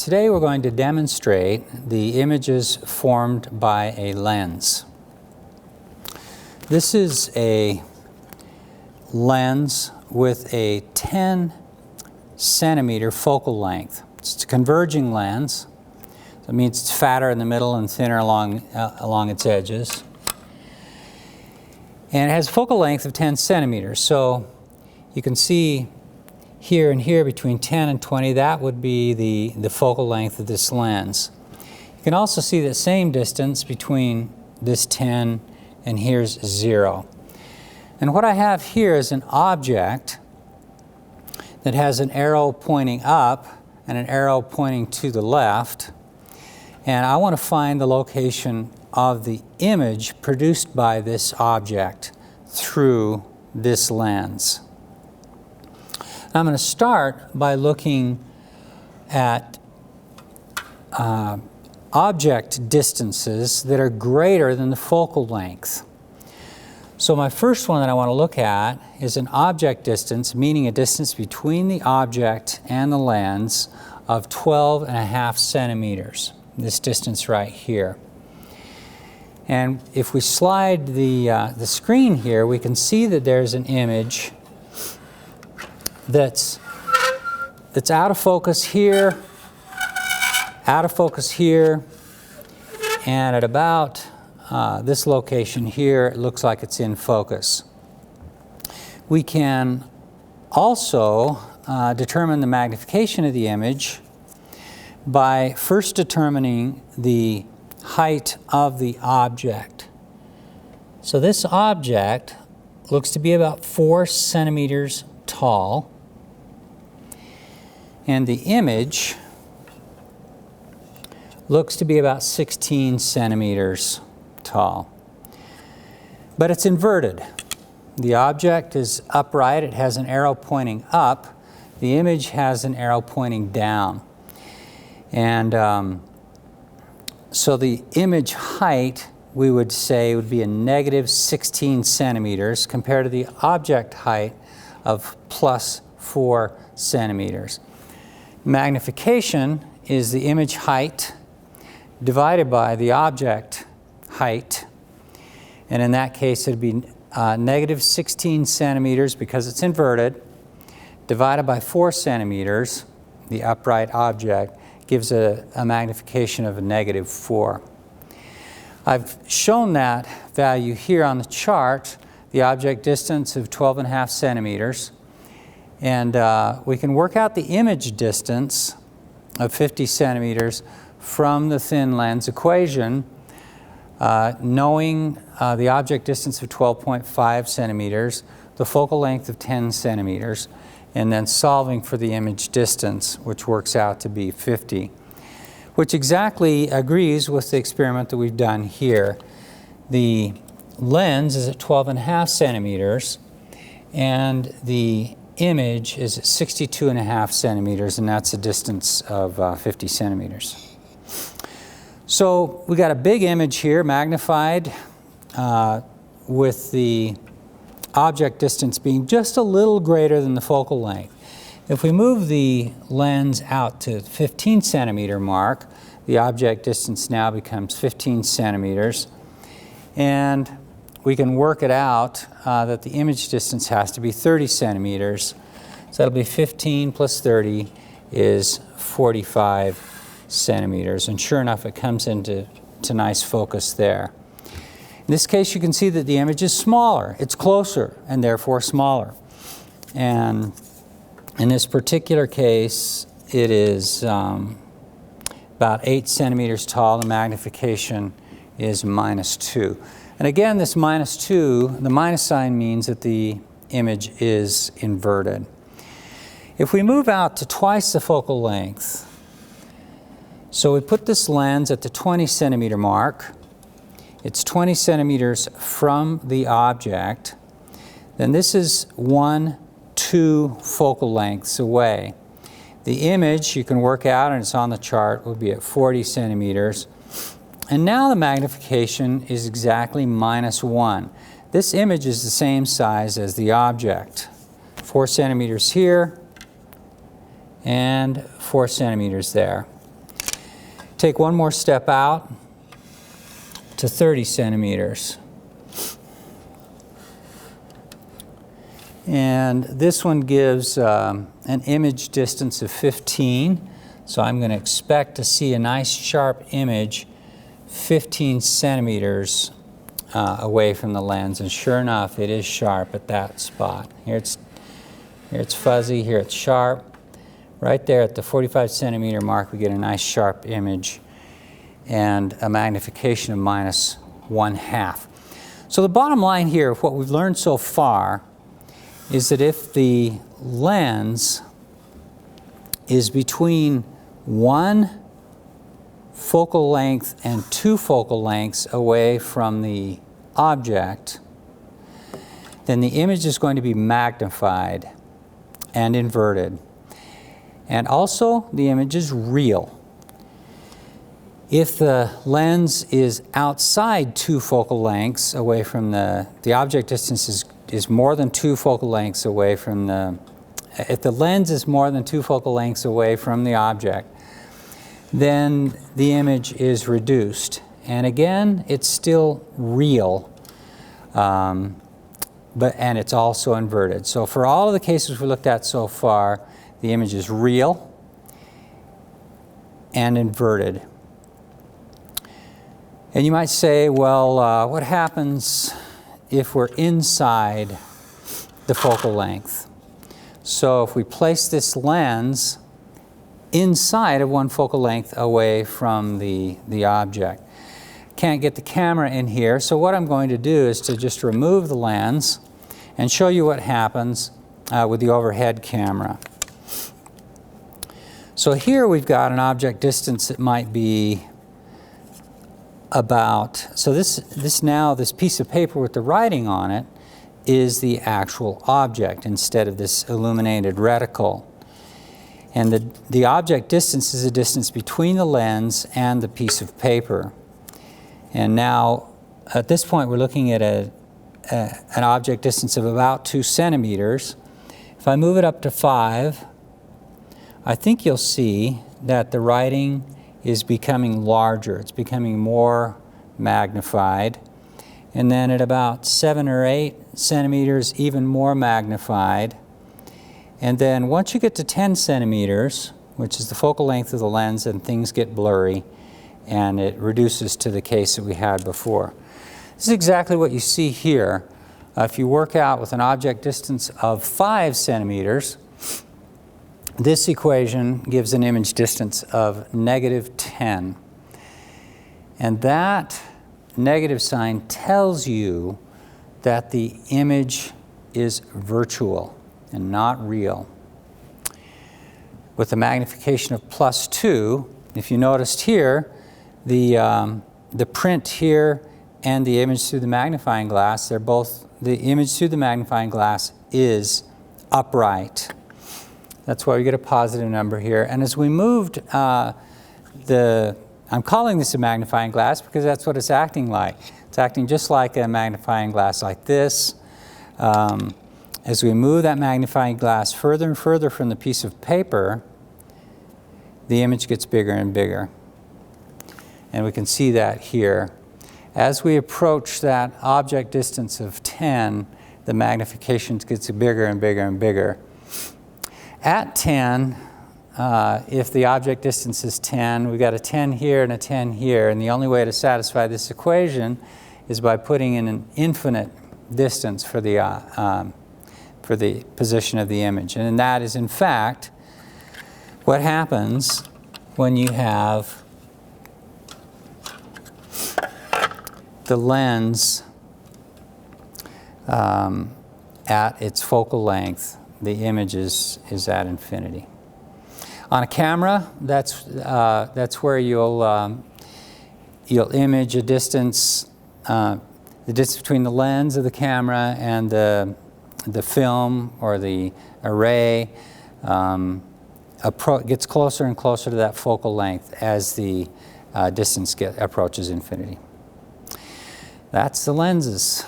Today we're going to demonstrate the images formed by a lens. This is a lens with a 10 centimeter focal length. It's a converging lens. So it means it's fatter in the middle and thinner along its edges. And it has a focal length of 10 centimeters. So you can see here and here between 10 and 20, that would be the focal length of this lens. You can also see the same distance between this 10 and here's 0. And what I have here is an object that has an arrow pointing up and an arrow pointing to the left. And I want to find the location of the image produced by this object through this lens. I'm going to start by looking at object distances that are greater than the focal length. So my first one that I want to look at is an object distance, meaning a distance between the object and the lens of 12.5 centimeters, this distance right here. And if we slide the screen here, we can see that there's an image that's out of focus here, out of focus here, and at about this location here, it looks like it's in focus. We can also determine the magnification of the image by first determining the height of the object. So this object looks to be about 4 centimeters tall. And the image looks to be about 16 centimeters tall. But it's inverted. The object is upright. It has an arrow pointing up. The image has an arrow pointing down. And so the image height, we would say, would be a negative 16 centimeters compared to the object height of plus 4 centimeters. Magnification is the image height divided by the object height. And in that case, it would be negative 16 centimeters because it's inverted, divided by 4 centimeters, the upright object, gives a magnification of a negative 4. I've shown that value here on the chart, the object distance of 12.5 centimeters. And we can work out the image distance of 50 centimeters from the thin lens equation, knowing the object distance of 12.5 centimeters, the focal length of 10 centimeters, and then solving for the image distance, which works out to be 50, which exactly agrees with the experiment that we've done here. The lens is at 12.5 centimeters, and the image is at 62.5 centimeters, and that's a distance of 50 centimeters. So we got a big image here, magnified, with the object distance being just a little greater than the focal length. If we move the lens out to 15 centimeter mark, the object distance now becomes 15 centimeters, and we can work it out that the image distance has to be 30 centimeters. So that'll be 15 plus 30 is 45 centimeters. And sure enough, it comes into nice focus there. In this case, you can see that the image is smaller. It's closer and therefore smaller. And in this particular case, it is about 8 centimeters tall. The magnification is -2. And again, this -2, the minus sign means that the image is inverted. If we move out to twice the focal length, so we put this lens at the 20 centimeter mark, it's 20 centimeters from the object, then this is 1, 2 focal lengths away. The image, you can work out, and it's on the chart, will be at 40 centimeters. And now the magnification is exactly -1. This image is the same size as the object. 4 centimeters here and 4 centimeters there. Take one more step out to 30 centimeters. And this one gives an image distance of 15. So I'm going to expect to see a nice sharp image 15 centimeters away from the lens. And sure enough, it is sharp at that spot. Here it's fuzzy, here it's sharp. Right there at the 45 centimeter mark, we get a nice sharp image and a magnification of -1/2. So the bottom line here, what we've learned so far, is that if the lens is between 1 focal length and 2 focal lengths away from the object, then the image is going to be magnified and inverted. And also, the image is real. If the lens is outside 2 focal lengths away from the object distance is more than 2 focal lengths away from if the lens is more than 2 focal lengths away from the object, then the image is reduced. And again, it's still real, and it's also inverted. So for all of the cases we looked at so far, the image is real and inverted. And you might say, well, what happens if we're inside the focal length? So if we place this lens inside of 1 focal length away from the object. Can't get the camera in here, so what I'm going to do is to just remove the lens and show you what happens with the overhead camera. So here we've got an object distance that might be about, so this piece of paper with the writing on it is the actual object instead of this illuminated reticle. And the object distance is the distance between the lens and the piece of paper. And now, at this point, we're looking at an object distance of about 2 centimeters. If I move it up to 5, I think you'll see that the writing is becoming larger. It's becoming more magnified. And then at about 7 or 8 centimeters, even more magnified. And then once you get to 10 centimeters, which is the focal length of the lens, then things get blurry and it reduces to the case that we had before. This is exactly what you see here. If you work out with an object distance of 5 centimeters, this equation gives an image distance of -10. And that negative sign tells you that the image is virtual and not real. With the magnification of +2, if you noticed here, the print here and the image through the magnifying glass, they're both, the image through the magnifying glass is upright. That's why we get a positive number here. And as we moved I'm calling this a magnifying glass because that's what it's acting like. It's acting just like a magnifying glass like this. As we move that magnifying glass further and further from the piece of paper, the image gets bigger and bigger. And we can see that here. As we approach that object distance of 10, the magnification gets bigger and bigger and bigger. At 10, if the object distance is 10, we've got a 10 here and a 10 here, and the only way to satisfy this equation is by putting in an infinite distance for the position of the image. And that is, in fact, what happens when you have the lens at its focal length. The image is at infinity. On a camera, that's where you'll image a distance, the distance between the lens of the camera and the film or the array gets closer and closer to that focal length as the distance approaches infinity. That's the lenses.